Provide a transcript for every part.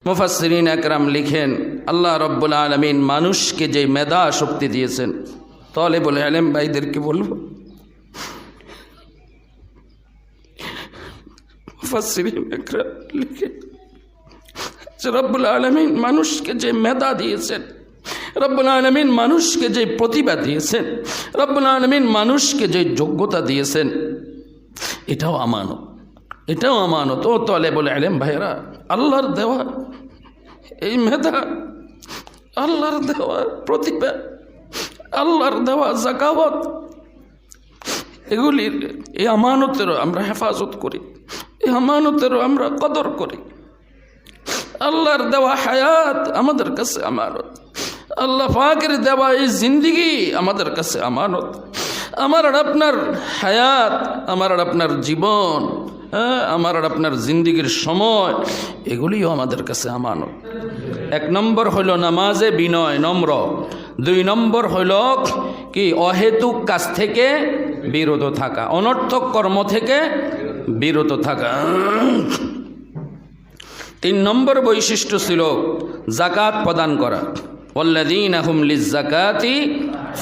মুফাসসিরিন একরাম লিখেন, আল্লাহ রব্বুল আলামিন মানুষকে যে মেধা শক্তি দিয়েছেন, তালেবুল ইলম ভাইদেরকে বলবো, মুফাসসিরিন একরাম লিখেন যে রব্বুল আলামিন মানুষকে যে মেধা দিয়েছেন, রব্বুল আলামিন মানুষকে যে প্রতিভা দিয়েছেন, রব্বুল আলামিন মানুষকে যে যোগ্যতা দিয়েছেন, এটাও আমানত, এটাও আমানত। ও তালেবুল ইলম ভাইরা, আল্লাহর দেওয়া এই মেধা, আল্লাহর দেওয়া প্রতিভা, আল্লাহর দেওয়া যাকাওয়াত, এগুলির এই আমানতেরও আমরা হেফাজত করি, এই আমানতেরও আমরা কদর করি। আল্লাহর দেওয়া হায়াত আমাদের কাছে আমানত, আল্লাহ পাকের দেওয়া এই জিন্দিগি আমাদের কাছে আমানত। আমার আর আপনার হায়াত, আমার আর আপনার জীবন, আমার আর আপনার জিন্দিগির সময়, এগুলিও আমাদের কাছে আমানত। 1 নম্বর হইল নামাজে বিনয়, নম্র। 2 নম্বর হইল কি অহেতুক কাজ থেকে বিরত থাকা, অনর্থক কর্ম থেকে বিরত থাকা। 3 নম্বর বৈশিষ্ট্য ছিল যাকাত প্রদান করা, ওয়াল্লাযীনা হুম লিয-যাকাতি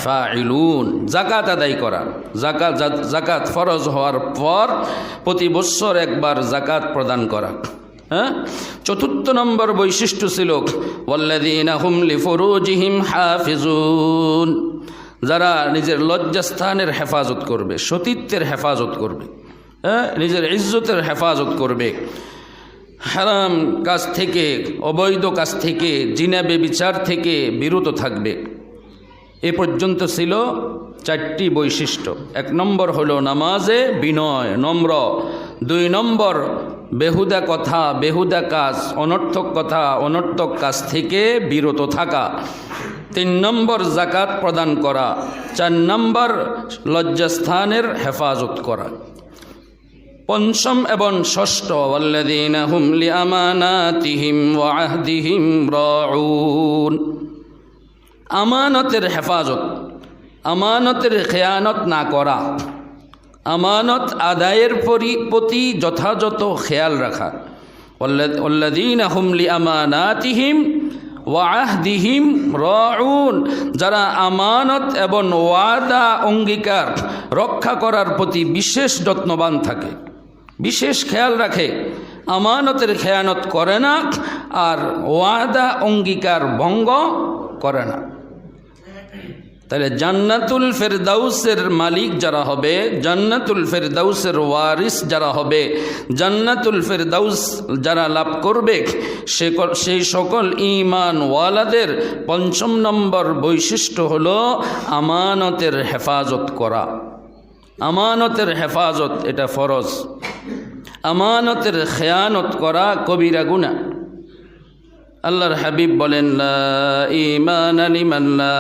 ফাইলুন, যাকাত আদায় করা। যাকাত ফরজ হওয়ার পর প্রতি বছর একবার যাকাত প্রদান করা। 4 নম্বর বৈশিষ্ট্য ছিল ওয়াল্লাযীনা হুম লিফুরুজিহিম হাফিজুন, যারা নিজের লজ্জাস্থানের হেফাজত করবে, সতীত্বের হেফাজত করবে, নিজের ইজ্জতের হেফাজত করবে, হারাম কাজ থেকে, অবৈধ কাজ থেকে, জিনা বেবিচার থেকে বিরত থাকবে। এ পর্যন্ত ছিল 4টি বৈশিষ্ট্য। 1 নম্বর হলো নামাজে বিনয়, নম্র। 2 নম্বর বেহুদা কথা, বেহুদা কাজ, অনর্থক কথা, অনর্থক কাজ থেকে বিরত থাকা। 3 নম্বর যাকাত প্রদান করা। 4 নম্বর লজ্জাস্থানের হেফাজত করা। 5ম এবং 6ষ্ঠ ওয়াল্লাযীনা হুম লিআমানাতিহিম ওয়া আহদিহিম রাউন, আমানতের হেফাজত, আমানতের খেয়ানত না করা, আমানত আদায়ের প্রতি যথাযথ খেয়াল রাখা। ওয়াল্লাযীনা হুম লিআমানাতিহিম ওয়া আহদিহিম রাউন, যারা আমানত এবং ওয়াদা অঙ্গীকার রক্ষা করার প্রতি বিশেষ যত্নবান থাকে, বিশেষ খেয়াল রাখে, আমানতের খেয়ানত করে না আর ওয়াদা অঙ্গীকার ভঙ্গ করে না। তাহলে জান্নাতুল ফেরদাউসের মালিক যারা হবে, জান্নাতুল ফেরদাউসের ওয়ারিস যারা হবে, জান্নাতুল ফেরদাউস যারা লাভ করবে, সেই সকল ঈমানওয়ালাদের 5ম নম্বর বৈশিষ্ট্য হলো আমানতের হেফাজত করা। আমানতের হেফাজত এটা ফরজ, আমানতের খেয়ানত করা কবিরা গুনাহ। আল্লাহর হাবিব বলেন, লা ঈমানা লিমান লা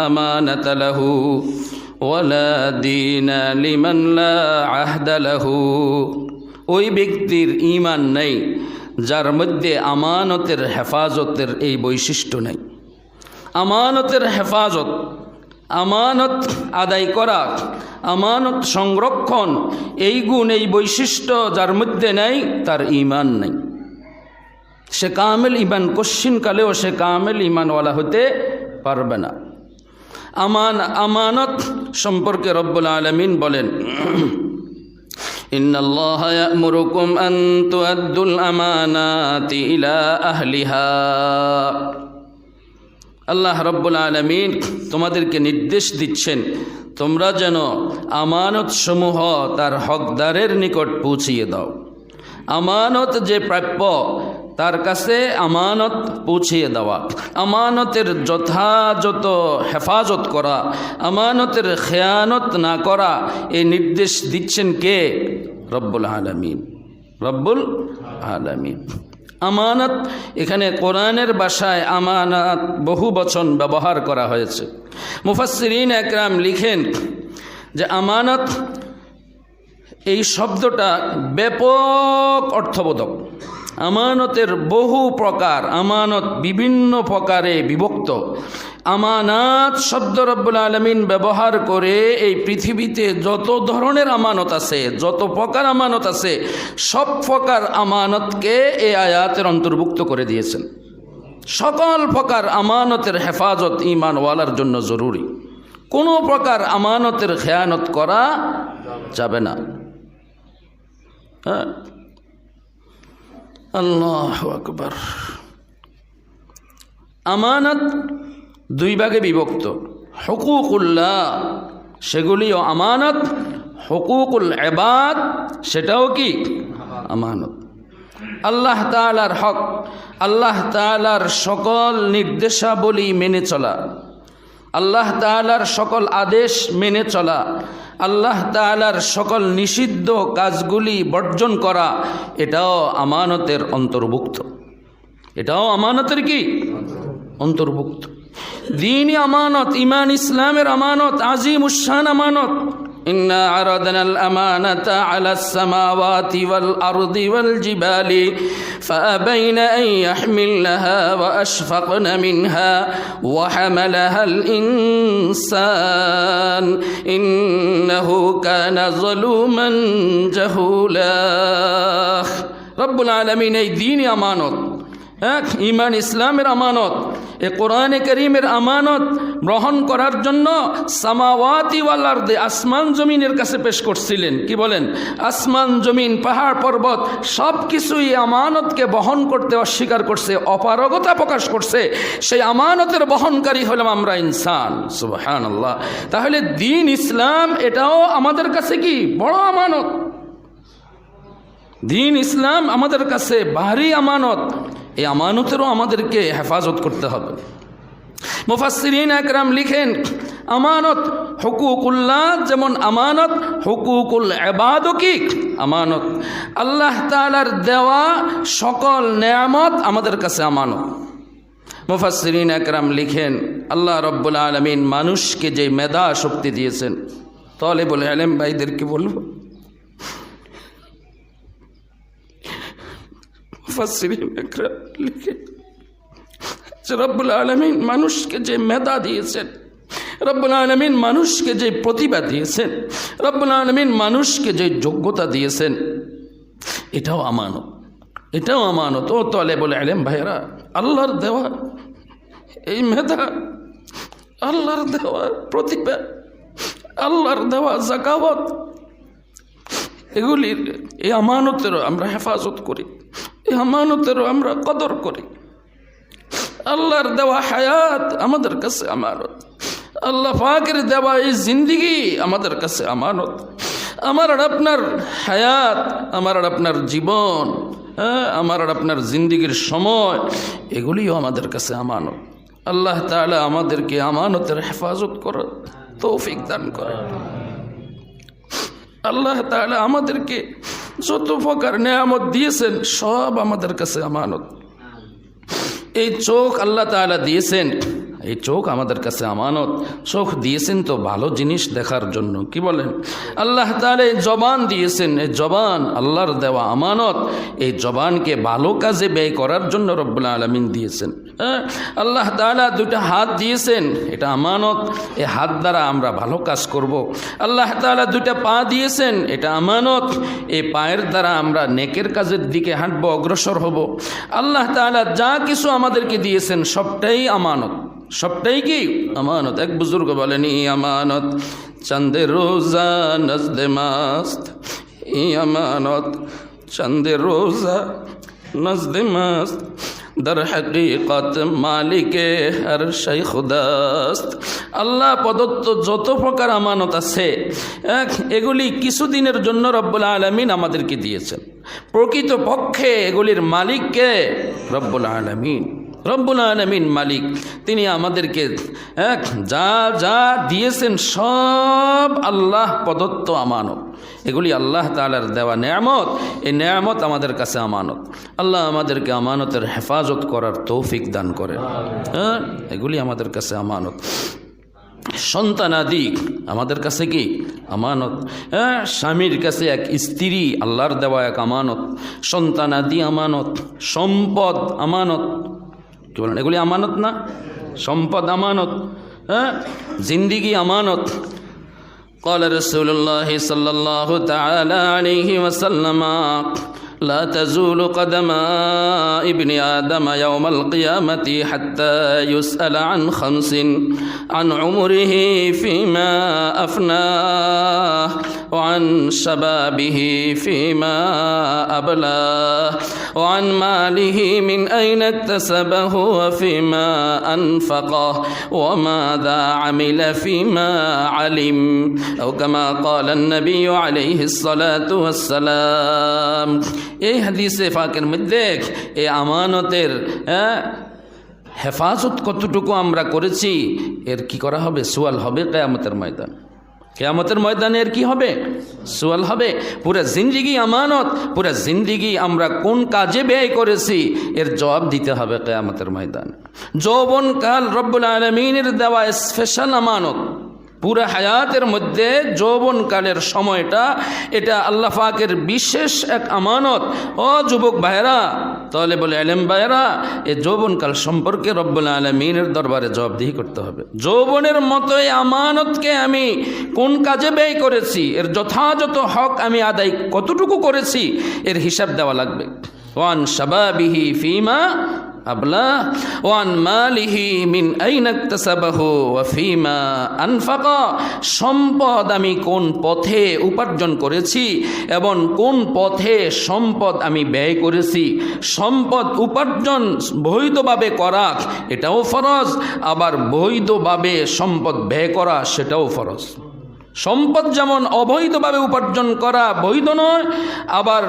আমানাতা লাহু ওয়ালা দীনা লিমান লা আহদা লাহু, ওই ব্যক্তির ঈমান নেই যার মধ্যে আমানতের হেফাজতের এই বৈশিষ্ট্য নেই। আমানতের হেফাজত, আমানত আদায় করা, আমানত সংরক্ষণ, এই গুণ, এই বৈশিষ্ট্য যার মধ্যে নেই তার ঈমান নেই। সে কামেল ঈমান, কশ্চিনকালেও সে কামেল ঈমানওয়ালা হতে পারবে না। আমানত সম্পর্কে রব্বুল আলামিন বলেন, ইন্নাল্লাহা ইয়া'মুরুকুম আন তুআদ্দুল আমানাতি ইলা আহলিহা, আল্লাহ রব্বুল আলামিন তোমাদেরকে নির্দেশ দিচ্ছেন তোমরা যেন আমানত সমূহ তার হকদারের নিকট পৌঁছিয়ে দাও। আমানত যে প্রাপ্য তার কাছে আমানত পৌঁছিয়ে দেওয়া, আমানতের যথাযথ হেফাজত করা, আমানতের খেয়ানত না করা, এই নির্দেশ দিচ্ছেন কে? রব্বুল আলামিন, রব্বুল আলামিন। আমানত, এখানে কোরআনের ভাষায় আমানত বহু বচন ব্যবহার করা হয়েছে। মুফাসসিরিন একরাম লিখেন যে আমানত এই শব্দটা ব্যাপক অর্থবোধক। আমানতের বহু প্রকার, আমানত বিভিন্ন প্রকারে বিভক্ত। আমানাত শব্দ রব্বুল আলামিন ব্যবহার করে এই পৃথিবীতে যত ধরনের আমানত আছে, যত প্রকার আমানত আছে, সব প্রকার আমানতকে এই আয়াতের অন্তর্ভুক্ত করে দিয়েছেন। সকল প্রকার আমানতের হেফাজত ঈমানওয়ালার জন্য জরুরি। কোনো প্রকার আমানতের খেয়ানত করা যাবে না। হ্যাঁ, আল্লাহু আকবার। আমানত দুই ভাগে বিভক্ত। হুকুকুল্লাহ সেগুলিও আমানত, হুকুকুল ইবাদ সেটাও কি আমানত। আল্লাহ তাআলার হক, আল্লাহ তাআলার সকল নির্দেশাবলী মেনে চলা, আল্লাহ তাআলার সকল আদেশ মেনে চলা, আল্লাহ তাআলার সকল নিষিদ্ধ কাজগুলি বর্জন করা, এটাও আমানতের অন্তর্ভুক্ত। এটাও আমানতের কি অন্তর্ভুক্ত। দ্বীনি আমানত, ঈমান ইসলামের আমানত, আজিমুশ শান আমানত। ইন্না আরাদনাল আমানাতা আলাস সামাওয়াতি ওয়াল আরদি ওয়াল জিবালি ফাআবাইনা আন ইয়াহমিলনাহা ওয়া আশফাকনা মিনহা ওয়া হামালাহাল ইনসান ইন্নাহু কানা যালুমান জাহুলা। রব্বুল আলামিন এই দ্বীনি আমানত, ঈমান ইসলামের আমানত, এ কোরআনে কারীমের আমানত গ্রহণ করার জন্য সামাওয়াতি ওয়াল আরদি, আসমান জমিনের কাছে পেশ করছিলেন। কি বলেন? আসমান জমিন পাহাড় পর্বত সব কিছুই আমানতকে বহন করতে অস্বীকার করছে, অপারগতা প্রকাশ করছে। সেই আমানতের বহনকারী হলাম আমরা ইনসান। সুবহানাল্লাহ। তাহলে দ্বীন ইসলাম এটাও আমাদের কাছে কি বড় আমানত। দ্বীন ইসলাম আমাদের কাছে ভারী আমানত। এই আমানতেরও আমাদেরকে হেফাজত করতে হবে। মুফাসসিরিন আকরাম লিখেন, আমানত হুকুকুল্লাহ যেমন আমানত, হুকুকুল ইবাদও কি আমানত। আল্লাহ তাআলার দেওয়া সকল নেয়ামত আমাদের কাছে আমানত। মুফাসসিরিন আকরাম লিখেন, আল্লাহ রব্বুল আলামিন মানুষকে যে মেধা শক্তি দিয়েছেন, তালেবুল ইলম ভাইদেরকে বলবো, মুফাসসিরিন আকরাম লিখেন যে রব্বুল আলামিন মানুষকে যে মেধা দিয়েছেন, রব্বুল আলামিন মানুষকে যে প্রতিভা দিয়েছেন, রব্বুল আলামিন মানুষকে যে যোগ্যতা দিয়েছেন, এটাও আমানত। এটাও আমানত। ও তালেবুল ইলম ভাইরা, আল্লাহর দেওয়া এই মেধা, আল্লাহর দেওয়া প্রতিভা, আল্লাহর দেওয়া যাকাওয়াত, এগুলির এই আমানতেরও আমরা হেফাজত করি, এই আমানতেরও আমরা কদর করি। আল্লাহর দেওয়া হায়াত আমাদের কাছে আমানত, আল্লাহ পাকের দেওয়া এই জিন্দিগি আমাদের কাছে আমানত। আমার আর আপনার হায়াত, আমার আর আপনার জীবন, আমার আর আপনার জিন্দিগির সময়, এগুলিও আমাদের কাছে আমানত। আল্লাহ তাআলা আমাদেরকে আমানতের হেফাজত করার তৌফিক দান করেন। আল্লাহ তাআলা আমাদেরকে যত প্রকার নেয়ামত দিয়েছেন সব আমাদের কাছে আমানত। এই চোখ আল্লাহ তাআলা দিয়েছেন, এই চোখ আমাদের কাছে আমানত। চোখ দিয়েছেন তো ভালো জিনিস দেখার জন্য। কি বলেন? আল্লাহ তাআলা এই জবান দিয়েছেন, এই জবান আল্লাহর দেওয়া আমানত। এই জবানকে ভালো কাজে ব্যয় করার জন্য রব্বুল আলামিন দিয়েছেন। আল্লাহ তাআলা দুইটা হাত দিয়েছেন, এটা আমানত। এই হাত দ্বারা আমরা ভালো কাজ করব। আল্লাহ তাআলা দুইটা পা দিয়েছেন, এটা আমানত। এই পায়ের দ্বারা আমরা নেকের কাজের দিকে হাঁটব, অগ্রসর হব। আল্লাহ তাআলা যা কিছু আমাদেরকে দিয়েছেন সবটাই আমানত, সবটাই কি আমানত। এক বুজুর্গ বলেন, ই আমানত চন্দে রোজা নজদে মাস্ত, ই আমানত চন্দে রোজা নজদে মাস্ত, দর হকীকত মালিকে হর শৈ খুদাস্ত। আল্লাহ প্রদত্ত যত প্রকার আমানত আছে, এগুলি কিছুদিনের জন্য রব্বুল আলামিন আমাদেরকে দিয়েছেন। প্রকৃত পক্ষে এগুলির মালিককে রব্বুল আলামিন। রব্বুল আলামিন মালিক, তিনি আমাদেরকে যা যা দিয়েছেন সব আল্লাহ প্রদত্ত আমানত। এগুলি আল্লাহ তাআলার দেওয়া নেয়ামত। এই নেয়ামত আমাদের কাছে আমানত। আল্লাহ আমাদেরকে আমানতের হেফাজত করার তৌফিক দান করেন। এগুলি আমাদের কাছে আমানত। সন্তানাদি আমাদের কাছে কি আমানত। হ্যাঁ, স্বামীর কাছে এক স্ত্রী আল্লাহর দেওয়া এক আমানত, সন্তানাদি আমানত, সম্পদ আমানত। কি বলেন, এগুলি আমানত না? সম্পদ আমানত, হ্যাঁ, জিন্দিগি আমানত। قال رسول الله صلى الله تعالى عليه وسلم لا تزول قدم ابن آدم يوم القيامة حتى يسأل عن خمس: عن عمره فيما أفناه، وعن شبابه فيما أبلاه، وعن ماله من أين اكتسبه وفيما أنفقه، وماذا عمل فيما علم، أو كما قال النبي عليه الصلاة والسلام। এই হাদিসে পাকের মধ্যে এই আমানতের হেফাজত কতটুকু আমরা করেছি এর কি করা হবে, সুয়াল হবে কিয়ামতের ময়দান। কিয়ামতের ময়দানে এর কি হবে, সুয়াল হবে। পুরা জিন্দিগি আমানত, পুরা জিন্দিগি আমরা কোন কাজে ব্যয় করেছি এর জবাব দিতে হবে কিয়ামতের ময়দানে। যৌবনকাল রব্বুল আলামিনের দেওয়া স্পেশাল আমানত। পুরা হায়াতের মধ্যে যৌবনকালের সময়টা এটা আল্লাহ পাকের বিশেষ এক আমানত। ও যুবক ভাইরা, তালেবুল ইলম ভাইরা, এই যৌবনকাল সম্পর্কে রব্বুল আলামিনের দরবারে জবাবদিহি করতে হবে। যৌবনের মতো এই আমানতকে আমি কোন কাজে ব্যয় করেছি, এর যথাযথ হক আমি আদায় কতটুকু করেছি এর হিসাব দেওয়া লাগবে। ওয়ান শাবাবিহি ফিমা আবলা, ওয়ান মালিহি মিন আইনা ইকতাসাবাহু ওয়া ফিমা আনফাকা, সম্পদ আমি কোন পথে উপার্জন করেছি এবং কোন পথে সম্পদ আমি ব্যয় করেছি। সম্পদ উপার্জন বৈধভাবে করা এটাও ফরজ, আবার বৈধভাবে সম্পদ ব্যয় করা সেটাও ফরজ। সম্পদ যেমন অবৈধভাবে উপার্জন করা বৈধ নয়, আবার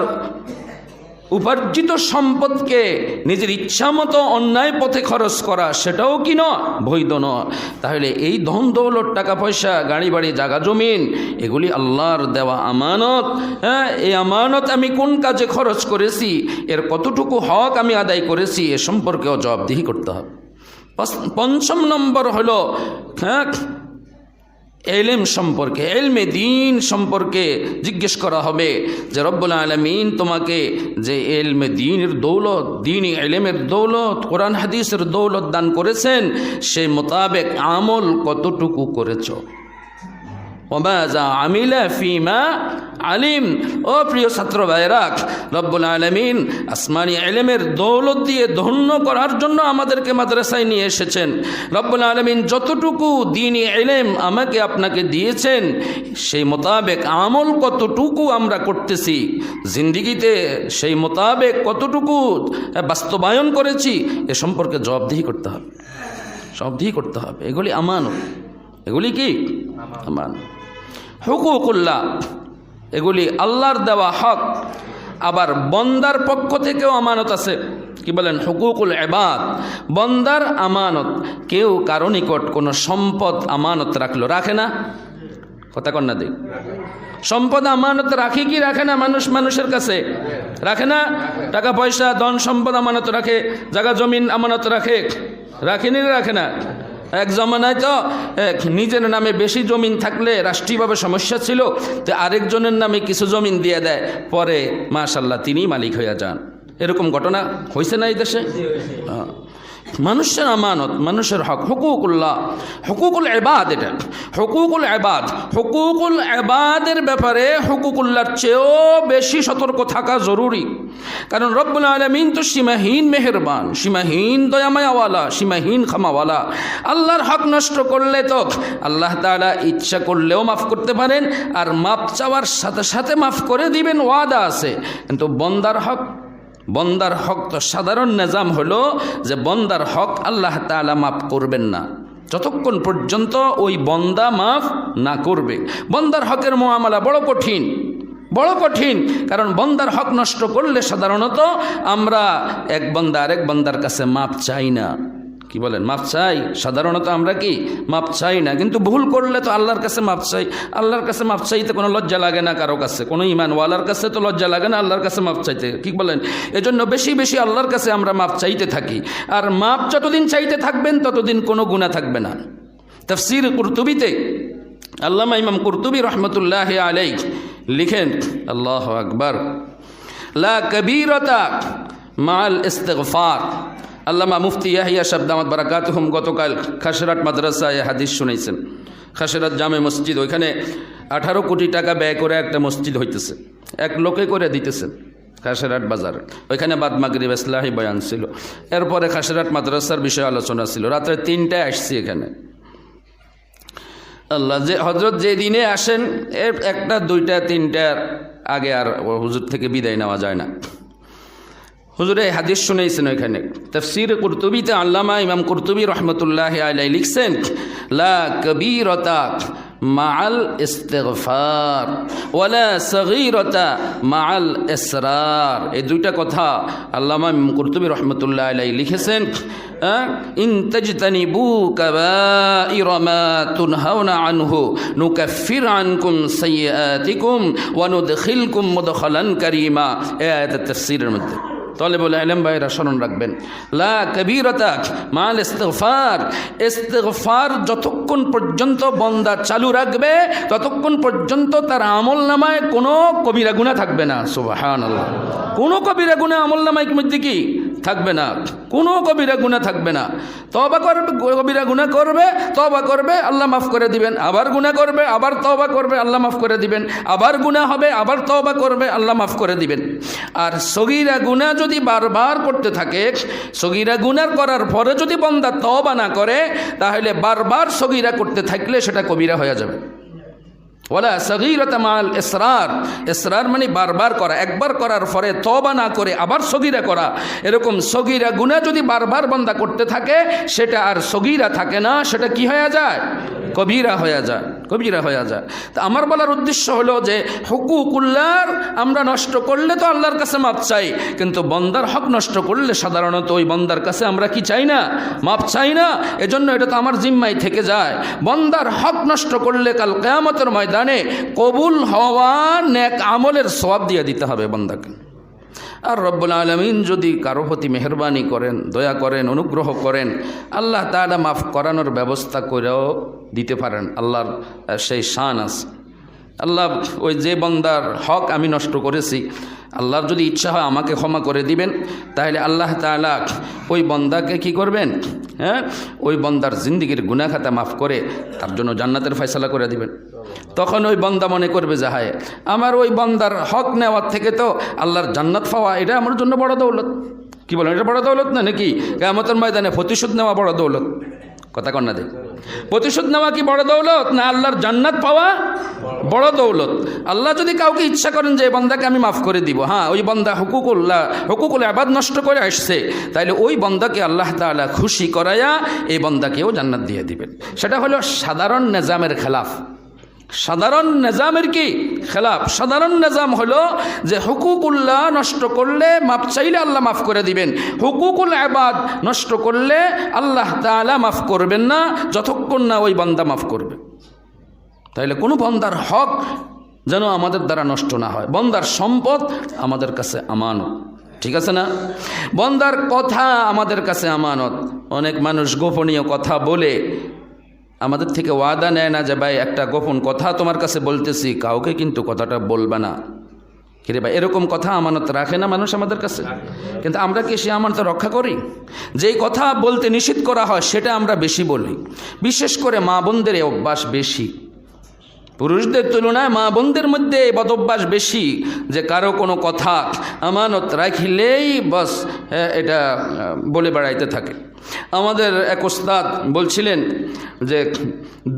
উপার্জিত সম্পদকে নিজের ইচ্ছামতো অন্যায় পথে খরচ করা সেটাও কি নয়, বৈধ নয়। তাহলে এই ধন দৌলত, টাকা পয়সা, গাড়ি বাড়ি, জায়গা জমিন, এগুলি আল্লাহর দেওয়া আমানত। হ্যাঁ, এই আমানত আমি কোন কাজে খরচ করেছি, এর কতটুকু হক আমি আদায় করেছি এ সম্পর্কেও জবাবদিহি করতে হবে। ৫ম নম্বর হলো এলেম সম্পর্কে, এলমে দ্বীন সম্পর্কে জিজ্ঞেস করা হবে যে রব্বুল আলামিন তোমাকে যে এলমে দ্বীনের দৌলত, দ্বীনি এলেমের দৌলত, কোরআন হাদিসের দৌলত দান করেছেন, সেই মোতাবেক আমল কতটুকু করেছ। ওমাযা আমিলা ফিমা আলিম। ও প্রিয় ছাত্র ভাইরা, রব্বুল আলামিন আসমানি ইলমের দৌলত দিয়ে ধন্য করার জন্য আমাদেরকে মাদ্রাসায় নিয়ে এসেছেন। রব্বুল আলামিন যতটুকু দ্বীনি ইলম আমাকে আপনাকে দিয়েছেন সেই মোতাবেক আমল কতটুকু আমরা করতেছি, জিন্দিগিতে সেই মোতাবেক কতটুকু বাস্তবায়ন করেছি এ সম্পর্কে জবাবদিহি করতে হবে, জবাবদিহি করতে হবে। এগুলি আমানত, এগুলি কি আমানত। হুকুকুল্লাহ, এগুলি আল্লাহর দেওয়া হক। আবার বন্দার পক্ষ থেকেও আমানত আছে। কি বলেন, হুকুকুল ইবাদ, বন্দার আমানত। কেউ কারো নিকট কোনো সম্পদ আমানত রাখলো, রাখে না? কথা কন না দিক, সম্পদ আমানত রাখে কি রাখে না? মানুষের কাছে রাখে না? টাকা পয়সা, ধন সম্পদ আমানত রাখে, জায়গা জমিন আমানত রাখে, রাখেনি? রাখে না? এক জমানায় তো নিজের নামে বেশি জমিন থাকলে রাষ্ট্রীয়ভাবে সমস্যা ছিল, তো আরেকজনের নামে কিছু জমিন দিয়ে দেয়, পরে মাশাআল্লাহ তিনি মালিক হয়ে যান। এরকম ঘটনা হয়েছে না এই দেশে? মানুষের আমানত, মানুষের হক, হুকুকুল্লাহ, হুকুকুল ইবাদ। এটা হুকুকুল ইবাদ। হুকুকুল ইবাদের ব্যাপারে হুকুকুল্লাহর চেয়েও বেশি সতর্ক থাকা জরুরি। কারণ রব্বুল আলামিন তো সীমাহীন মেহেরবান, সীমাহীন দয়ামায়াওয়ালা, সীমাহীন ক্ষমাওয়ালা। আল্লাহর হক নষ্ট করলে তো আল্লাহ তাআলা ইচ্ছা করলেও মাফ করতে পারেন, আর মাফ চাওয়ার সাথে সাথে মাফ করে দিবেন, ওয়াদা আছে। কিন্তু বন্দার হক, বন্দার হক তো সাধারণ নিজাম হলো যে বন্দার হক আল্লাহ তাআলা মাফ করবেন না যতক্ষণ পর্যন্ত ওই বন্দা মাফ না করবে। বন্দার হকের মুআমালা বড় কঠিন, বড় কঠিন। কারণ বন্দার হক নষ্ট করলে সাধারণত আমরা এক বন্দা আরেক বন্দার কাছে মাফ চাই না। কি বলেন, মাফ চাই? সাধারণত আমরা কি মাফ চাই না, কিন্তু ভুল করলে তো আল্লাহর কাছে মাফ চাই। আল্লাহর কাছে মাফ চাইতে কোনো লজ্জা লাগে না কারো কাছে, কোনো ঈমানওয়ালার কাছে তো লজ্জা লাগে না আল্লাহর কাছে মাফ চাইতে। কি বলেন? এজন্য বেশি বেশি আল্লাহর কাছে আমরা মাফ চাইতে থাকি। আর মাফ যতদিন চাইতে থাকবেন ততদিন কোনো গুনাহ থাকবে না। তাফসীর কুরতুবিতে আল্লামা ইমাম কুরতুবী রহমতুল্লাহ আলাইহি লিখেন, আল্লাহু আকবার, লা কবীরাতা মাল ইস্তিগফার। আল্লামা মুফতি ইয়াহিয়া শাহ দামাত বারাকাতুহুম গতকাল খাসরাত মাদ্রাসায় হাদিস শুনাইছেন। খাসরাত জামে মসজিদ, ওইখানে 18 কোটি টাকা ব্যয় করে একটা মসজিদ হইতেছে, এক লোকে করে দিতেছেন খাসরাট বাজার। ওইখানে বাদ মাগরিব ইসলাহি বয়ান ছিল, এরপরে খাসরাট মাদ্রাসার বিষয়ে আলোচনা ছিল। রাত্রে 3টায় আসছি এখানে। আল্লাহ, যে হজরত যে দিনে আসেন এর 1টা 2টা 3টার আগে আর হুজুর থেকে বিদায় নেওয়া যায় না। হুজুরে হাদিস শুনেছেন ওইখানে। তাফসীর কুরতুবিতে আল্লামা ইমাম কুরতুবী রহমতুল্লাহ আলাইহি লিখছেন, লা কবীরাতা মাআল ইস্তিগফার ওয়ালা সগীরাতা মাআল ইসরার। এই দুইটা কথা আল্লামা ইমাম কুরতুবী রহমতুল্লাহ আলাইহি লিখেছেন। ইন তাজতানিবু কাবাইরা মা তুনহাউনা আনহু নুকাফির আনকুম সাইয়্যাতিকুম ওয়া নুদখিলকুম মুদখালান কারীমা। এই আয়াতের তাফসীরের মধ্যে তালেবুল ইলম ভাইরা স্মরণ রাখবেন, লা কবীরাতা মাল ইস্তিগফার। ইস্তিগফার যতক্ষণ পর্যন্ত বান্দা চালু রাখবে ততক্ষণ পর্যন্ত তার আমলনামায় কোনো কবিরা গুনাহ থাকবে না। সুবহানাল্লাহ। কোনো কবিরা গুনাহ আমলনামায় মধ্যে কি থাকবে না, কোনো কবিরা গুনাহ থাকবে না। তওবা করবে, কবিরা গুনাহ করবে, তওবা করবে, আল্লাহ মাফ করে দিবেন। আবার গুনাহ করবে, আবার তওবা করবে, আল্লাহ মাফ করে দিবেন। আবার গুনাহ হবে, আবার তওবা করবে, আল্লাহ মাফ করে দিবেন। আর সগীরা গুনাহ যদি বারবার করতে থাকে, সগীরা গুনাহ করার পরে যদি বান্দা তওবা না করে, তাহলে বারবার সগীরা করতে থাকলে সেটা কবিরা হয়ে যাবে। ওয়ালা সগীরাতা মাল ইসরার। ইসরার মানে বারবার করা, একবার করার পরে তওবা না করে আবার সগীরা করা। এরকম সগীরা গুনাহ যদি বারবার বান্দা করতে থাকে, সেটা আর সগীরা থাকে না, সেটা কি হয়ে যায়? কবিরা হয়ে যায়, কবিরা হয়ে যায়। তা আমার বলার উদ্দেশ্য হলো যে হুকুকুল্লাহর আমরা নষ্ট করলে তো আল্লাহর কাছে মাপ চাই, কিন্তু বন্দার হক নষ্ট করলে সাধারণত ওই বন্দার কাছে আমরা কি চাই না? মাপ চাই না। এজন্য এটা তো আমার জিম্মায় থেকে যায়। বন্দার হক নষ্ট করলে কাল কিয়ামতের ময়দানে কবুল হওয়া নেক আমলের সওয়াব দিয়ে দিতে হবে বন্দাকে। আর রব্বুল আলামিন যদি কারো প্রতি মেহেরবানি করেন, দয়া করেন, অনুগ্রহ করেন, আল্লাহ তাআলা মাফ করানোর ব্যবস্থা করেও দিতে পারেন। আল্লাহর সেই শান আছে। আল্লাহ ওই যে বান্দার হক আমি নষ্ট করেছি, আল্লাহর যদি ইচ্ছা হয় আমাকে ক্ষমা করে দিবেন, তাহলে আল্লাহ তাআলা ওই বান্দাকে কি করবেন? ওই বান্দার জিন্দেগির গুনাহ খাতা মাফ করে তার জন্য জান্নাতের ফয়সালা করে দিবেন। তখন ওই বান্দা মনে করবে যে হায়, আমার ওই বান্দার হক নেওয়ার থেকে তো আল্লাহর জান্নাত পাওয়া এটা আমার জন্য বড় দৌলত। কি বলেন, এটা বড় দৌলত না নাকি? কিয়ামতের ময়দানে প্রতিশোধ নেওয়া বড় দৌলত। কথা কন না দেখ, প্রতিশোধ নেওয়া কি বড় দৌলত, না আল্লাহর জান্নাত পাওয়া বড় দৌলত? আল্লাহ যদি কাউকে ইচ্ছা করেন যে এই বান্দাকে আমি মাফ করে দিব, হ্যাঁ ওই বান্দা হুকুকুল ইবাদ নষ্ট করে আসছে, তাইলে ওই বান্দাকে আল্লাহ তাআলা খুশি করায়া এই বান্দাকেও জান্নাত দিয়ে দিবেন। সেটা হলো সাধারণ নিজামের খেলাফ। সাধারণ নিজামের কি খেলাফ? সাধারণ নিজাম হলো যে হুকুকুল্লাহ নষ্ট করলে মাফ চাইলে আল্লাহ মাফ করে দিবেন, হুকুকুল ইবাদ নষ্ট করলে আল্লাহ তাআলা মাফ করবেন না যতক্ষণ না ওই বান্দা মাফ করবে। তাইলে কোনো বান্দার হক যেন আমাদের দ্বারা নষ্ট না হয়। বান্দার সম্পদ আমাদের কাছে আমানত, ঠিক আছে না? বান্দার কথা আমাদের কাছে আমানত। অনেক মানুষ গোপনীয় কথা বলে আমাদের থেকে ওয়াদা নেয় না যে ভাই একটা গোপন কথা তোমার কাছে বলতেছি, কাউকে কিন্তু কথাটা বলবে না। কিরে ভাই, এরকম কথা আমানত রাখে না মানুষ আমাদের কাছে, কিন্তু আমরা কি সে আমানত রক্ষা করি? যেই কথা বলতে নিষিদ্ধ করা হয় সেটা আমরা বেশি বলি। বিশেষ করে মা বোনদের এই অভ্যাস বেশি। পুরুষদের তুলনায় মা বোনদের মধ্যে এই বদঅভ্যাস বেশি যে কারো কোনো কথা আমানত রাখলেই বাস এটা বলে বেড়াইতে থাকে। আমাদের এক ওস্তাদ বলছিলেন যে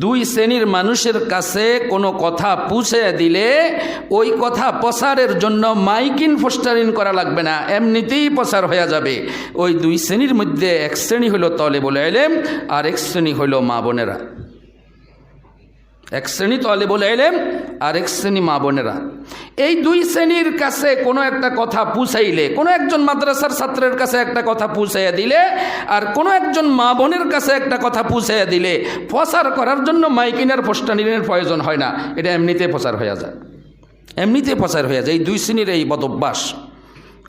2 শ্রেণীর মানুষের কাছে কোনো কথা পৌঁছে দিলে ওই কথা প্রচারের জন্য মাইকিং পোস্টারিং করা লাগবে না, এমনিতেই প্রচার হয়ে যাবে। ওই 2 শ্রেণীর মধ্যে এক শ্রেণী হলো তালেবুল ইলম আর এক শ্রেণী হলো মা বোনেরা। এক শ্রেণী তালেবুল ইলম আর এক শ্রেণী মা বোনেরা। এই 2 শ্রেণীর কাছে কোনো একটা কথা পৌঁছাইলে, কোনো একজন মাদ্রাসার ছাত্রের কাছে একটা কথা পৌঁছাইয়া দিলে আর কোনো একজন মা বোনের কাছে একটা কথা পৌঁছাইয়া দিলে প্রচার করার জন্য মাইকিনের পোস্টারিংয়ের প্রয়োজন হয় না, এটা এমনিতে প্রচার হয়ে যায়, এমনিতে প্রচার হয়ে যায়। এই 2 শ্রেণীর এই বদঅভ্যাস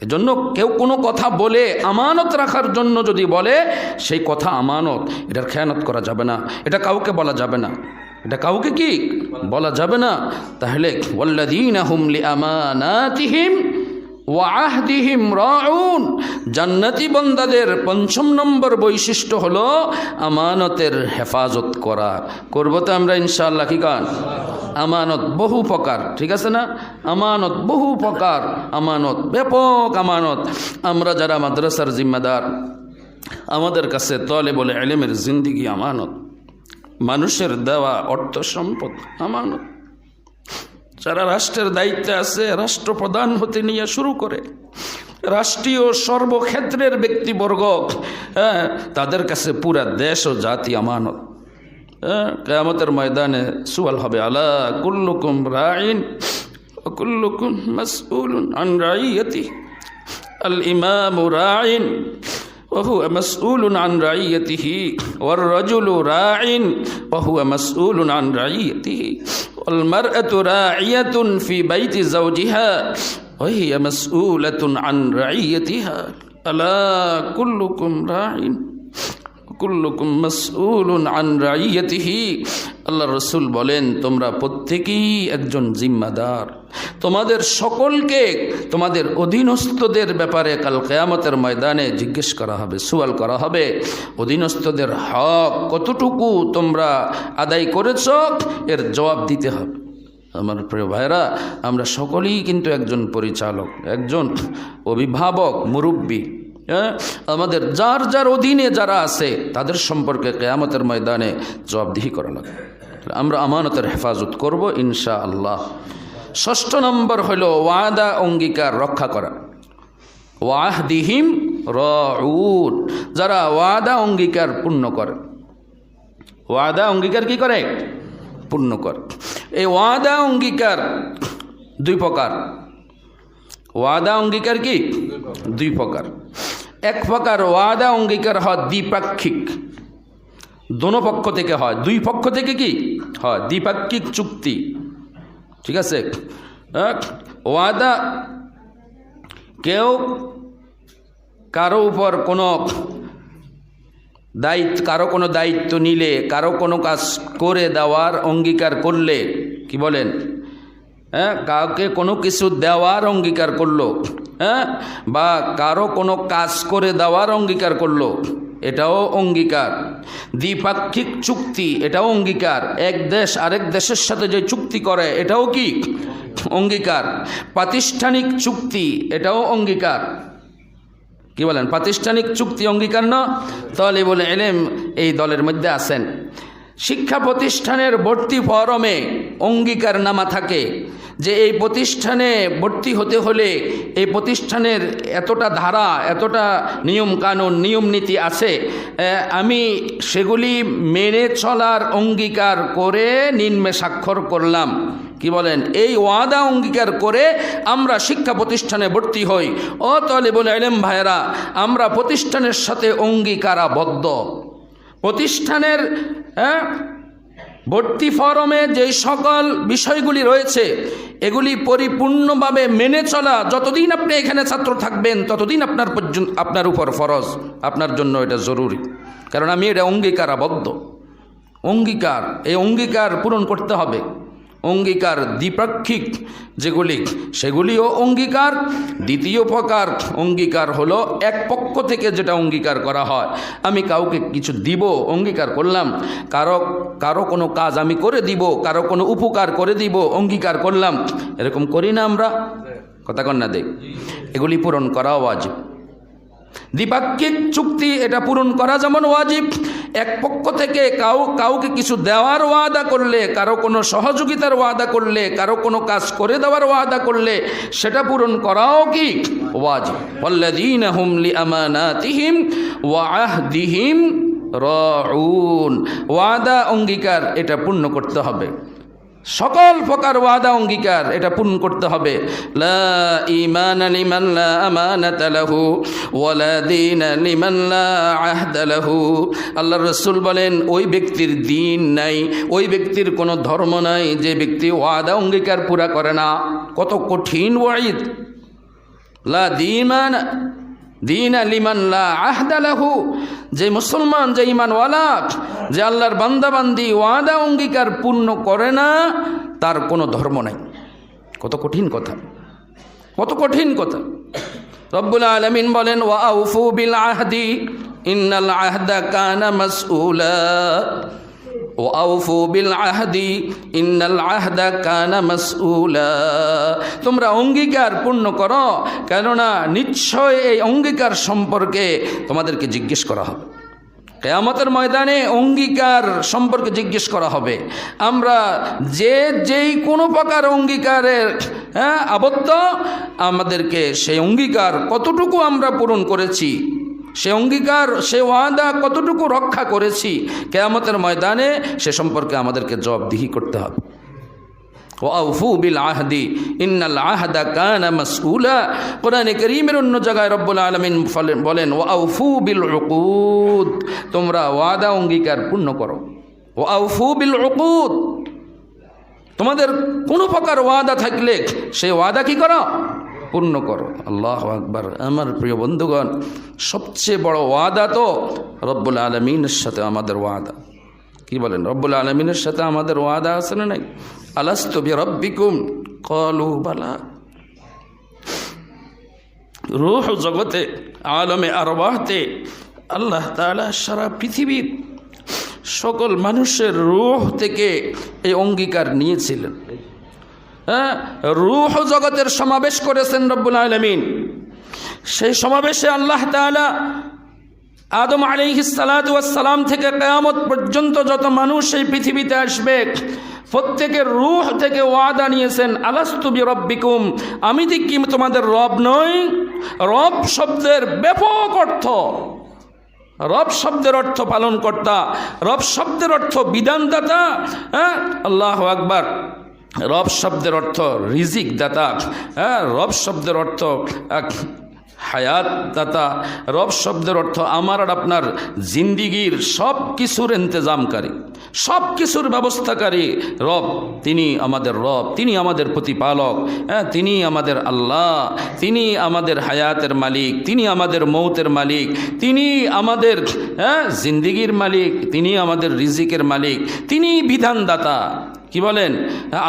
এজন্য কেউ কোনো কথা বলে আমানত রাখার জন্য যদি বলে, সেই কথা আমানত, এটার খেয়ানত করা যাবে না, এটা কাউকে বলা যাবে না, এটা কাউকে কি বলা যাবে না। তাহলে ওয়াল্লাযীনা হুম লিআমানাতিহিম ওয়া আহদিহিম রাউন, জান্নাতি বান্দাদের ৫ম নম্বর বৈশিষ্ট্য হলো আমানতের হেফাজত করা। করব তো আমরা ইনশাআল্লাহ, কি কান? আমানত বহু প্রকার, ঠিক আছে না? আমানত বহু প্রকার, আমানত ব্যাপক আমানত। আমরা যারা মাদ্রাসার জিম্মাদার, আমাদের কাছে তালেবুল ইলমের জিন্দেগি আমানত, মানুষের দেওয়া অর্থ সম্পদ আমানত। যারা রাষ্ট্রের দায়িত্বে আছে, রাষ্ট্রপ্রধান হতে নিয়ে শুরু করে রাষ্ট্রীয় সর্বক্ষেত্রের ব্যক্তিবর্গ, তাদের কাছে পুরা দেশ ও জাতি আমানত। কিয়ামতের ময়দানে সুয়াল হবে, আলা কুল্লুকুম রাইন ওয়া কুল্লুকুম মাসউলুন আন রাইয়াতিহি, আল ইমামু রাইন وهو مسؤول عن رعيته والرجل راع وهو مسؤول عن رعيته والمرأة راعية في بيت زوجها وهي مسؤولة عن رعيتها ألا كلكم راع কুল্লুকুম মাসউলুন আন রাইয়াতিহি। আল্লাহর রাসূল বলেন, তোমরা প্রত্যেকেই একজন জিম্মাদার, তোমাদের সকলকে তোমাদের অধীনস্থদের ব্যাপারে কাল কিয়ামতের ময়দানে জিজ্ঞেস করা হবে, সুয়াল করা হবে। অধীনস্থদের হক কতটুকু তোমরা আদায় করেছ, এর জবাব দিতে হবে। আমার প্রিয় ভাইরা, আমরা সকলেই কিন্তু একজন পরিচালক, একজন অভিভাবক, মুরব্বী। আমাদের যার যার অধীনে যারা আছে তাদের সম্পর্কে কিয়ামতের ময়দানে জবাবদিহি করা লাগবে। আমরা আমানতের হেফাজত করব ইনশাআল্লাহ। ৬ষ্ঠ নম্বর হলো ওয়াদা অঙ্গীকার রক্ষা করা। ওয়াহদিহিম রাউন, যারা ওয়াদা অঙ্গীকার পূর্ণ করে। ওয়াদা অঙ্গীকার কি করে? পূর্ণ করে। এই ওয়াদা অঙ্গীকার দুই প্রকার। ওয়াদা অঙ্গীকার কি? দুই প্রকার। এক প্রকার ওয়াদা অঙ্গীকার হয় দ্বিপাক্ষিক, দোনো পক্ষ থেকে হয়, দুই পক্ষ থেকে কি হয়? দ্বিপাক্ষিক চুক্তি, ঠিক আছে? ওয়াদা, কেউ কারো উপর কোনো দায়িত্ব নিলে, কারো কোনো কাজ করে দেওয়ার অঙ্গীকার করলে, কি বলেন, কাউকে কোনো কিছু দেওয়ার অঙ্গীকার করলো, বা কারো কোনো কাজ করে দেওয়ার অঙ্গীকার করলো, এটাও অঙ্গীকার। দ্বিপাক্ষিক চুক্তি, এটাও অঙ্গীকার। এক দেশ আরেক দেশের সাথে যে চুক্তি করে, এটাও কি অঙ্গীকার। প্রাতিষ্ঠানিক চুক্তি, এটাও অঙ্গীকার। কি বলেন? প্রাতিষ্ঠানিক চুক্তি অঙ্গীকার না? তালেবুল ইলম এই দলের মধ্যে আছেন। শিক্ষা প্রতিষ্ঠানের ভর্তি ফরমে অঙ্গীকারনামা থাকে যে এই প্রতিষ্ঠানে ভর্তি হতে হলে এই প্রতিষ্ঠানের এতটা ধারা, এতটা নিয়ম কানুন, নিয়ম নীতি আছে, আমি সেগুলি মেনে চলার অঙ্গীকার করে নিম্নে স্বাক্ষর করলাম। কি বলেন? এই ওয়াদা অঙ্গীকার করে আমরা শিক্ষা প্রতিষ্ঠানে ভর্তি হই। ও তালেবুল ইলম ভাইরা, আমরা প্রতিষ্ঠানের সাথে অঙ্গীকারাবদ্ধ। প্রতিষ্ঠানের ভর্তি ফরমে যে সকল বিষয়গুলি রয়েছে, এগুলি পরিপূর্ণভাবে মেনে চলা, যতদিন আপনি এখানে ছাত্র থাকবেন ততদিন আপনার উপর ফরজ, আপনার জন্য এটা জরুরি। কারণ আমি এটা অঙ্গীকারাবদ্ধ। অঙ্গীকার, এই অঙ্গীকার পূরণ করতে হবে। অঙ্গীকার দ্বিপাক্ষিক যেগুলি, সেগুলিও অঙ্গীকার। দ্বিতীয় প্রকার অঙ্গীকার হলো এক পক্ষ থেকে যেটা অঙ্গীকার করা হয়। আমি কাউকে কিছু দিব, অঙ্গীকার করলাম, কারো কোনো কাজ আমি করে দিব, কারো কোনো উপকার করে দিব, অঙ্গীকার করলাম। এরকম করি না আমরা? কথা কন না দেখ, এগুলি পূরণ করা ওয়াজিব। দ্বিপাক্ষিক চুক্তি এটা পূরণ করা যেমন ওয়াজিব, এক পক্ষ থেকে কাউকে কিছু দেওয়ার ওয়াদা করলে, কারো কোনো সহযোগিতার ওয়াদা করলে, কারো কোনো কাজ করে দেওয়ার ওয়াদা করলে, সেটা পূরণ করাও কি ওয়াজিব। ওয়াল্লাযীনা হুম লিআমানাতিহিম ওয়া আহদিহিম রাউন, ওয়াদা অঙ্গীকার এটা পূর্ণ করতে হবে। সকল প্রকার ওয়াদা অঙ্গীকার এটা পূরণ করতে হবে। লা ঈমানা লিমান লা আমানাতা লাহু ওয়ালা দীনা লিমান লা আহদা লাহু। আল্লাহর রাসূল বলেন, ওই ব্যক্তির দ্বীন নাই, ওই ব্যক্তির কোনো ধর্ম নাই যে ব্যক্তি ওয়াদা অঙ্গীকার পুরা করে না। কত কঠিন ওয়াইদ! লা দীমান দীন লিমান লা আহদা লাহু, যে মুসলমান, যে ঈমানওয়ালা, যে আল্লাহর বান্দাবান্দি ওয়াদা অঙ্গীকার পূর্ণ করে না, তার কোনো ধর্ম নাই। কত কঠিন কথা, কত কঠিন কথা। রব্বুল আলামিন বলেন ওয়া আউফু বিল আহদি ইন্নাল আহদা কানা মাসউলা, ওয়া আউফু বিল আহদি ইন্নাল আহদা কানা মাসউলা। তোমরা অঙ্গীকার পূর্ণ করো, কেননা নিশ্চয় এই অঙ্গীকার সম্পর্কে তোমাদেরকে জিজ্ঞেস করা হবে। কিয়ামতের ময়দানে অঙ্গীকার সম্পর্কে জিজ্ঞেস করা হবে। আমরা যেই কোনো প্রকার অঙ্গীকারের আবদ্ধ, আমাদেরকে সেই অঙ্গীকার কতটুকু আমরা পূরণ করেছি, সে অঙ্গীকার, সে ওয়াদা কতটুকু রক্ষা করেছি, কিয়ামতের ময়দানে সে সম্পর্কে আমাদেরকে জবাবদিহি করতে হবে। ওয়াউফু বিল আহদি ইন্নাল আহদা কানা মাসউলা। কোরআনে কারীমের অন্য জায়গায় রব্বুল আলামিন বলেন ওয়াউফু বিল উকুদ, তোমরা ওয়াদা অঙ্গীকার পূর্ণ করো। ওয়াউফু বিল উকুদ, তোমাদের কোনো প্রকার ওয়াদা থাকলে সেই ওয়াদা কি করো? পূর্ণ করো। আল্লাহু আকবার। আমার প্রিয় বন্ধুগণ, সবচেয়ে বড় ওয়াদা তো রব্বুল আলামিনের সাথে আমাদের ওয়াদা। কি বলেন? রব্বুল আলামিনের সাথে আমাদের ওয়াদা আছে না নাই? আলাস্তু বিরাব্বিকুম ক্বালু বালা। রূহ জগতে, আলমে আরওয়াহতে আল্লাহ তাআলা সারা পৃথিবীর সকল মানুষের রূহ থেকে এই অঙ্গীকার নিয়েছিলেন। রূহ জগতের সমাবেশ করেছেন রব্বুল আলামিন। সেই সমাবেশে আল্লাহ তাআলা আদম আলাইহিস সালাতু ওয়াস সালাম থেকে কিয়ামত পর্যন্ত যত মানুষ এই পৃথিবীতে আসবে, প্রত্যেকের রূহ থেকে ওয়াদা নিয়েছেন আলাস্তু বিরাব্বিকুম, আমি কি তোমাদের রব নই? রব শব্দের ব্যাপক অর্থ, রব শব্দের অর্থ পালনকর্তা, রব শব্দের অর্থ বিধানদাতা। আল্লাহু আকবার। রব শব্দের অর্থ রিজিক দাতা, রব শব্দের অর্থ হায়াত দাতা, রব শব্দের অর্থ আমার আর আপনার জিন্দিগির সব কিছুর ইন্তজামকারী, সব কিছুর ব্যবস্থাকারী রব। তিনি আমাদের রব, তিনি আমাদের প্রতিপালক, তিনি আমাদের আল্লাহ, তিনি আমাদের হায়াতের মালিক, তিনি আমাদের মৌতের মালিক, তিনি আমাদের জিন্দিগির মালিক, তিনি আমাদের রিজিকের মালিক, তিনি বিধানদাতা। কি বলেন?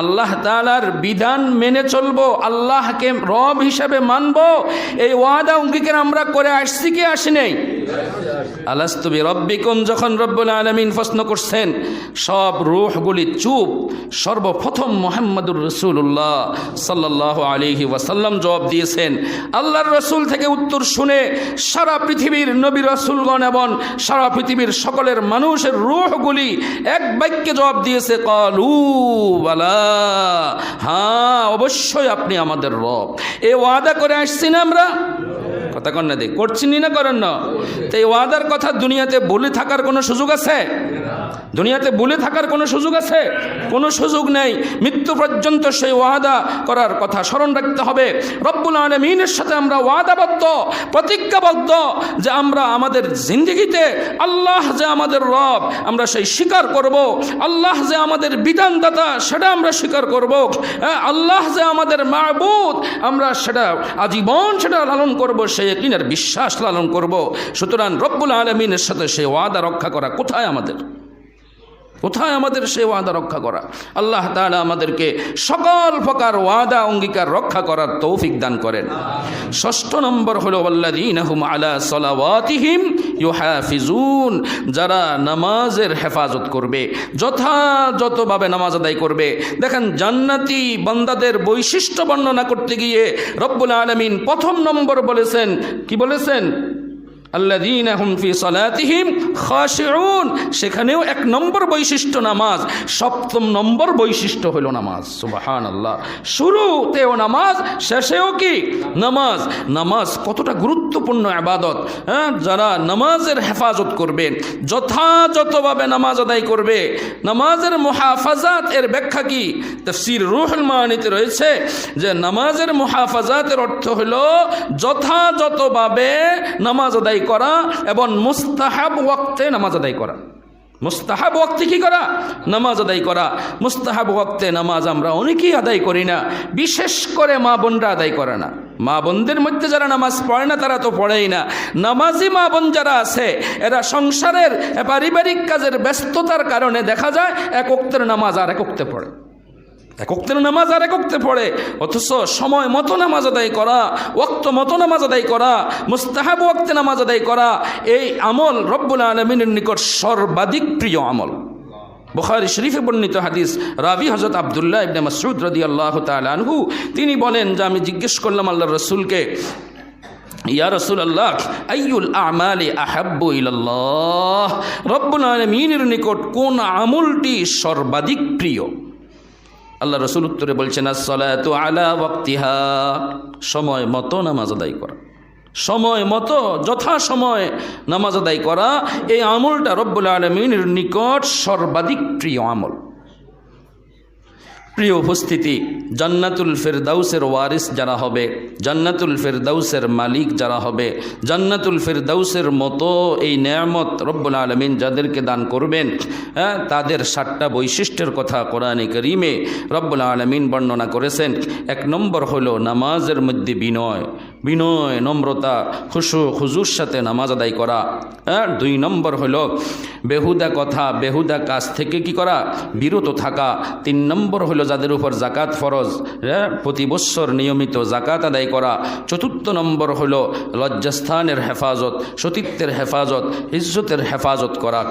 আল্লাহ তাআলার বিধান মেনে চলবো, আল্লাহকে রব হিসাবে মানবো, এই ওয়াদা অঙ্গীকার আমরা করে আসছি কি আসি নাই? আলাস্তু বিরাব্বিকুম যখন রব্বুল আলামিন প্রশ্ন করছেন, সব রূহগুলি চুপ। সর্বপ্রথম মুহাম্মদুর রাসূলুল্লাহ সাল্লাল্লাহু আলাইহি ওয়াসাল্লাম জবাব দিয়েছেন। আল্লাহর রাসূল থেকে উত্তর শুনে সারা পৃথিবীর নবী রাসূলগণ এবং সারা পৃথিবীর সকলের মানুষের রূহগুলি এক বাক্যে জবাব দিয়েছে, ক্বালু বালা, হ্যাঁ অবশ্যই আপনি আমাদের রব। এই ওয়াদা করে আসছি না আমরা? কথা কন না, দেখ করছি না করেন না? তো এই ওয়াদার কথা দুনিয়াতে বলে থাকার কোনো সুযোগ আছে? দুনিয়াতে বলে থাকার কোনো সুযোগ আছে? কোনো সুযোগ নেই। মৃত্যু পর্যন্ত সেই ওয়াদা করার কথা স্মরণ রাখতে হবে। রব্বুল আলামিনের সাথে আমরা ওয়াদাবদ্ধ, প্রতিজ্ঞাবদ্ধ যে আমরা আমাদের জিন্দেগিতে আল্লাহ যে আমাদের রব আমরা সেই স্বীকার করব, আল্লাহ যে আমাদের বিধানদাতা সেটা আমরা স্বীকার করব, আল্লাহ যে আমাদের মাবুদ আমরা সেটা আজীবন সেটা লালন করব, সেই ইয়াকিনের বিশ্বাস লালন করব। সুতরাং রব্বুল আলামিনের সাথে সেই ওয়াদা রক্ষা করা কোথায় আমাদের? কোথায় আমাদের সেই ওয়াদা রক্ষা করা? আল্লাহ তাআলা আমাদেরকে সকল প্রকার ওয়াদা অঙ্গীকার রক্ষা করার তৌফিক দান করেন। ষষ্ঠ নম্বর হলো ওয়াল্লাযীনা হুম আলা সালাওয়াতিহিম ইউহাফিজুন, যারা নামাজের হেফাজত করবে, যথাযথভাবে নামাজ আদায় করবে। দেখেন, জান্নাতি বান্দাদের বৈশিষ্ট্য বর্ণনা করতে গিয়ে রব্বুল আলামিন প্রথম নম্বর বলেছেন, কি বলেছেন? আল্লাযীনা হুম ফি সালাতিহিম খাশিউন। সেখানেও এক নম্বর বৈশিষ্ট্য নামাজ, সপ্তম নম্বর বৈশিষ্ট্য হলো নামাজ। সুবহানাল্লাহ। শুরুতেও নামাজ, শেষেও কি নামাজ। নামাজ কতটা গুরুত্বপূর্ণ ইবাদত। যারা নামাজের হেফাজত করবে, যথাযথভাবে নামাজ আদায় করবে, নামাজের মুহাফাজাত এর ব্যাখ্যা কি? তাফসীর রূহুল মাআনিতে রয়েছে যে নামাজের মুহাফাজাতের অর্থ হলো যথাযথভাবে নামাজ আদায় করা এবং মুস্তাহাব ওয়াক্তে নামাজ আদায় করা। মুস্তাহাব ওয়াক্তে কি করা? নামাজ আদায় করা। মুস্তাহাব ওয়াক্তে নামাজ আমরা অনেকেই আদায় করি না, বিশেষ করে মা বোনরা আদায় করে না। মা বোনদের মধ্যে যারা নামাজ পড়ে না তারা তো পড়েই না। নামাজি মা বোন যারা আছে এরা সংসারের পারিবারিক কাজের ব্যস্ততার কারণে দেখা যায় এক ওয়াক্তের নামাজ আর এক ওয়াক্তে পড়ে, এক ওয়াক্তের নামাজ আর এক ওয়াক্তে পড়ে। অথচ সময় মতো নামাজ আদায় করা, ওয়াক্ত মতো নামাজ আদায় করা, মুস্তাহাব ওয়াক্তে নামাজ আদায় করা, এই আমল রব্বুল আলামিনের নিকট সর্বাধিক প্রিয় আমল। বুখারী শরীফে বর্ণিত হাদিস, রাবি হযরত আব্দুল্লাহ ইবনে মাসউদ রাদিয়াল্লাহু তাআলা আনহু, তিনি বলেন যে আমি জিজ্ঞেস করলাম আল্লাহর রাসূলকে, ইয়া রাসূলুল্লাহ আইয়ুল আমালি আহাব্বু ইলাল্লাহ, রব্বুল আলামিনের নিকট কোন আমলটি সর্বাধিক প্রিয়? আল্লাহ রাসূল উত্তরে বলছেন, আস-সালাতু আলা ওয়াক্তিহা, সময় মতো নামাজ আদায় করা। সময় মতো যথাসময়ে নামাজ আদায় করা, এই আমলটা রব্বুল আলামিনের নিকট সর্বাধিক প্রিয় আমল। প্রিয় উপস্থিতি, জান্নাতুল ফেরদাউসের ওয়ারিস যারা হবে, জান্নাতুল ফেরদাউসের মালিক যারা হবে, জান্নাতুল ফেরদাউসের মতো এই নেয়ামত রব্বুল আলামিন যাদেরকে দান করবেন, তাদের 7টা বৈশিষ্ট্যের কথা কোরআনে কারীমে রব্বুল আলামিন বর্ণনা করেছেন। 1 নম্বর হলো নামাজের মধ্যে বিনয়, বিনয় নম্রতা খুশু খুজুর সাথে নামাজ আদায় করা। 2 নম্বর হলো বেহুদা কথা বেহুদা কাজ থেকে কি করা? বিরত থাকা। 3 নম্বর হলো যাদের উপর জাকাত ফরজ, প্রতি বৎসর নিয়মিত জাকাত আদায় করা। 4 নম্বর হলো লজ্জাস্থানের হেফাজত, সতীত্বের হেফাজত, ইজ্জতের হেফাজত করা।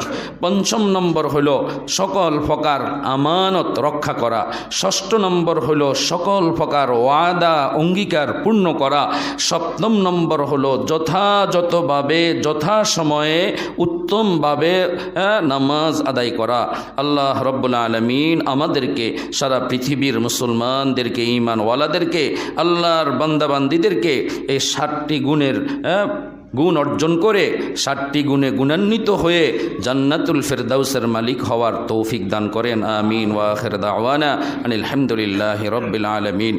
5 নম্বর হলো সকল প্রকার আমানত রক্ষা করা। 6 নম্বর হলো সকল প্রকার ওয়াদা অঙ্গীকার পূর্ণ করা। 7 নম্বর হলো যথাযথভাবে যথাসময়ে উত্তমভাবে নামাজ আদায় করা। আল্লাহ রব্বুল আলামিন আমাদেরকে, সারা পৃথিবীর মুসলমানদেরকে, ঈমানওয়ালাদেরকে, আল্লাহর বান্দাবান্দিদেরকে এই 7টি গুণের গুণ অর্জন করে 7টি গুণে গুণান্বিত হয়ে জান্নাতুল ফেরদাউসের মালিক হওয়ার তৌফিক দান করেন। আমিন। ওয়া আখির দাওয়ানা আনিল হামদুলিল্লাহি রাব্বিল আলামিন।